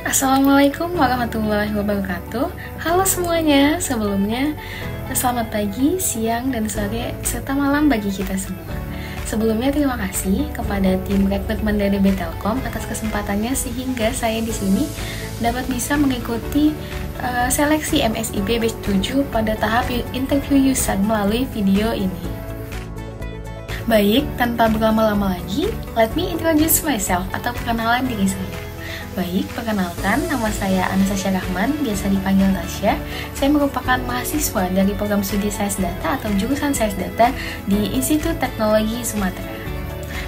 Assalamualaikum warahmatullahi wabarakatuh. Halo semuanya, sebelumnya selamat pagi, siang, dan sore, serta malam bagi kita semua. Sebelumnya terima kasih kepada tim rekrutmen DDB Telkom atas kesempatannya sehingga saya di sini dapat bisa mengikuti seleksi MSIB Batch 7 pada tahap interview user melalui video ini. Baik, tanpa berlama-lama lagi, let me introduce myself atau perkenalan diri saya. Baik, perkenalkan, nama saya Anastasia Rahman, biasa dipanggil Tasya. Saya merupakan mahasiswa dari program studi Sains Data atau jurusan Sains Data di Institut Teknologi Sumatera.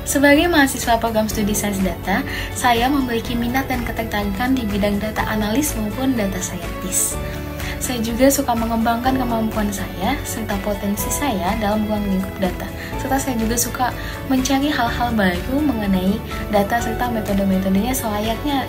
Sebagai mahasiswa program studi Sains Data, saya memiliki minat dan ketertarikan di bidang data analis maupun data scientist. Saya juga suka mengembangkan kemampuan saya serta potensi saya dalam ruang lingkup data. Serta saya juga suka mencari hal-hal baru mengenai data serta metode-metodenya selayaknya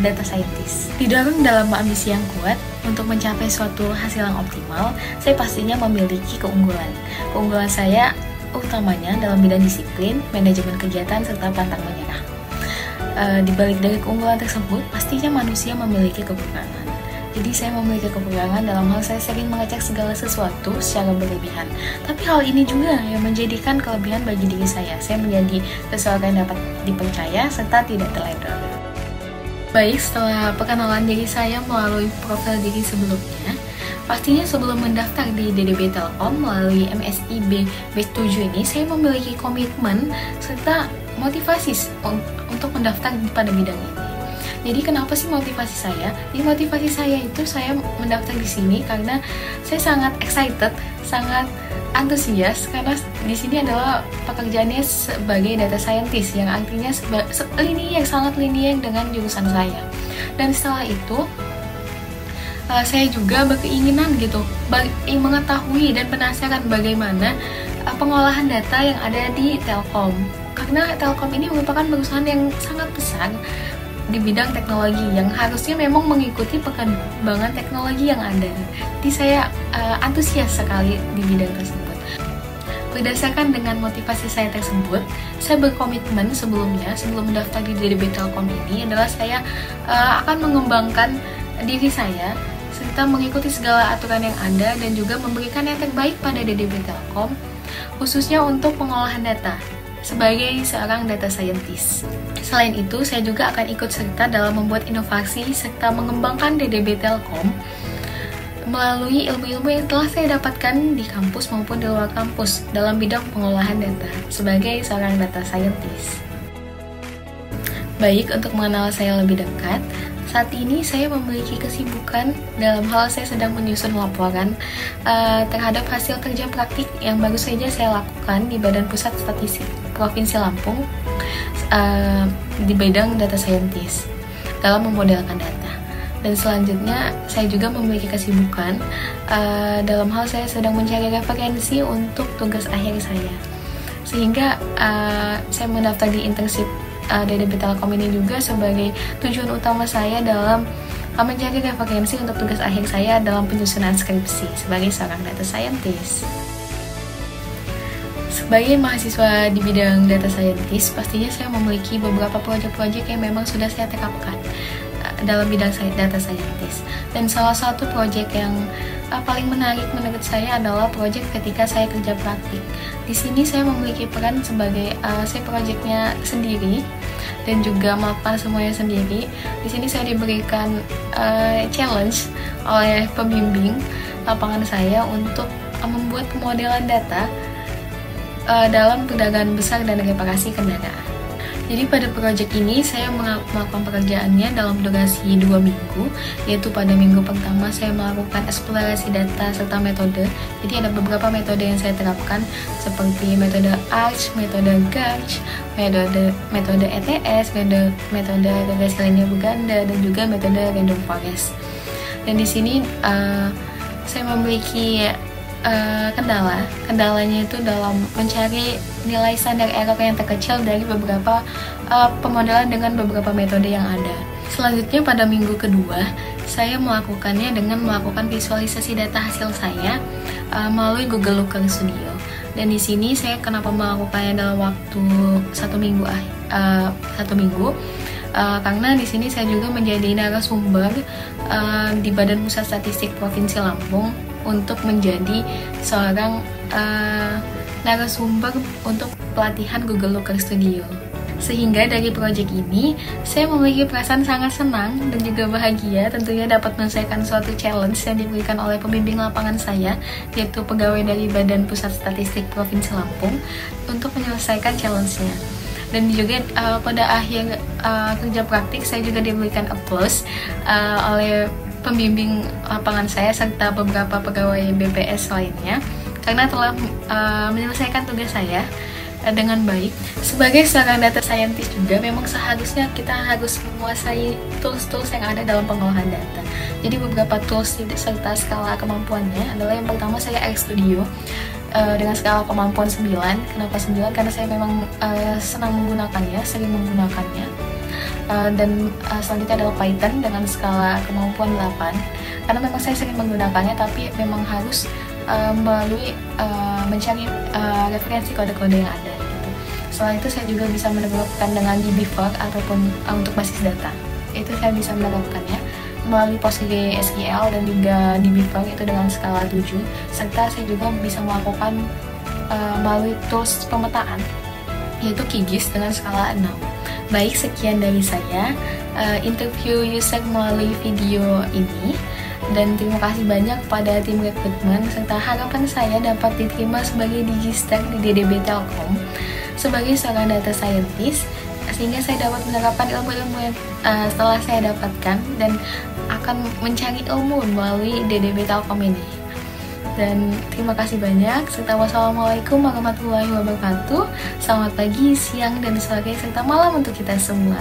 data scientist. Didorong dalam ambisi yang kuat untuk mencapai suatu hasil yang optimal, saya pastinya memiliki keunggulan. Keunggulan saya utamanya dalam bidang disiplin, manajemen kegiatan, serta pantang menyerah. Di balik dari keunggulan tersebut, pastinya manusia memiliki kekurangan. Jadi saya memiliki kekurangan dalam hal saya sering mengecek segala sesuatu secara berlebihan. Tapi hal ini juga yang menjadikan kelebihan bagi diri saya. Saya menjadi seseorang yang dapat dipercaya serta tidak teledor. Baik, setelah perkenalan diri saya melalui profil diri sebelumnya, pastinya sebelum mendaftar di DDB Telkom melalui MSIB Batch 7 ini, saya memiliki komitmen serta motivasi untuk mendaftar pada bidang ini. Jadi kenapa sih motivasi saya? Jadi motivasi saya itu saya mendaftar di sini karena saya sangat excited, sangat antusias karena di sini adalah pekerjaannya sebagai data scientist yang artinya sangat linier dengan jurusan saya. Dan setelah itu saya juga berkeinginan gitu mengetahui dan penasaran bagaimana pengolahan data yang ada di Telkom. Karena Telkom ini merupakan perusahaan yang sangat besar di bidang teknologi yang harusnya memang mengikuti perkembangan teknologi yang ada. Jadi saya antusias sekali di bidang tersebut. Berdasarkan dengan motivasi saya tersebut, saya berkomitmen sebelum mendaftar di DDB Telkom ini adalah saya akan mengembangkan diri saya serta mengikuti segala aturan yang ada dan juga memberikan yang terbaik pada DDB Telkom khususnya untuk pengolahan data sebagai seorang data scientist. Selain itu, saya juga akan ikut serta dalam membuat inovasi serta mengembangkan DDB Telkom melalui ilmu-ilmu yang telah saya dapatkan di kampus maupun di luar kampus dalam bidang pengolahan data sebagai seorang data scientist. Baik, untuk mengenal saya lebih dekat, saat ini saya memiliki kesibukan dalam hal saya sedang menyusun laporan terhadap hasil kerja praktik yang baru saja saya lakukan di Badan Pusat Statistik Provinsi Lampung di bidang data scientist dalam memodelkan data. Dan selanjutnya saya juga memiliki kesibukan dalam hal saya sedang mencari referensi untuk tugas akhir saya. Sehingga saya mendaftar di internship DDB Telkom ini juga sebagai tujuan utama saya dalam mencari referensi untuk tugas akhir saya dalam penyusunan skripsi sebagai seorang data scientist. Sebagai mahasiswa di bidang data scientist, pastinya saya memiliki beberapa proyek-proyek yang memang sudah saya terapkan dalam bidang data scientist. Dan salah satu proyek yang paling menarik menurut saya adalah proyek ketika saya kerja praktik. Di sini saya memiliki peran sebagai saya proyeknya sendiri dan juga melakukan semuanya sendiri. Di sini saya diberikan challenge oleh pembimbing lapangan saya untuk membuat pemodelan data dalam perdagangan besar dan reparasi kendaraan. Jadi pada proyek ini saya melakukan pekerjaannya dalam durasi 2 minggu, yaitu pada minggu pertama saya melakukan eksplorasi data serta metode. Jadi ada beberapa metode yang saya terapkan seperti metode ARCH, metode GARCH, metode ETS, metode regresi linear berganda, dan juga metode random forest. Dan di sini saya memiliki kendalanya itu dalam mencari nilai standar error yang terkecil dari beberapa pemodelan dengan beberapa metode yang ada. Selanjutnya pada minggu kedua, saya melakukannya dengan melakukan visualisasi data hasil saya melalui Google Looker Studio. Dan di sini saya kenapa melakukannya dalam waktu satu minggu karena di sini saya juga menjadi narasumber di Badan Pusat Statistik Provinsi Lampung untuk menjadi seorang narasumber untuk pelatihan Google Looker Studio. Sehingga dari proyek ini, saya memiliki perasaan sangat senang dan juga bahagia tentunya dapat menyelesaikan suatu challenge yang diberikan oleh pembimbing lapangan saya, yaitu pegawai dari Badan Pusat Statistik Provinsi Lampung, untuk menyelesaikan challenge-nya. Dan juga pada akhir kerja praktik, saya juga diberikan applause oleh pembimbing lapangan saya serta beberapa pegawai BPS lainnya, karena telah menyelesaikan tugas saya dengan baik. Sebagai seorang data scientist juga memang seharusnya kita harus menguasai tools-tools yang ada dalam pengolahan data. Jadi beberapa tools serta skala kemampuannya adalah yang pertama saya RStudio dengan skala kemampuan 9. Kenapa 9? Karena saya memang senang menggunakannya, sering menggunakannya. Dan selanjutnya adalah Python dengan skala kemampuan 8. Karena memang saya sering menggunakannya, tapi memang harus melalui mencari referensi kode-kode yang ada gitu. Setelah itu saya juga bisa menerapkan dengan dbFor ataupun untuk basis data. Itu saya bisa menerapkannya melalui PostgreSQL dan juga dbFor itu dengan skala 7. Serta saya juga bisa melakukan melalui tools pemetaan yaitu QGIS dengan skala 6. Baik, sekian dari saya interview user melalui video ini. Dan terima kasih banyak pada tim rekrutmen serta harapan saya dapat diterima sebagai Digistar di DDB Telkom sebagai seorang data scientist, sehingga saya dapat menerapkan ilmu-ilmu yang setelah saya dapatkan dan akan mencari ilmu melalui DDB Telkom ini. Dan terima kasih banyak serta wassalamualaikum warahmatullahi wabarakatuh. Selamat pagi, siang, dan sore serta malam untuk kita semua.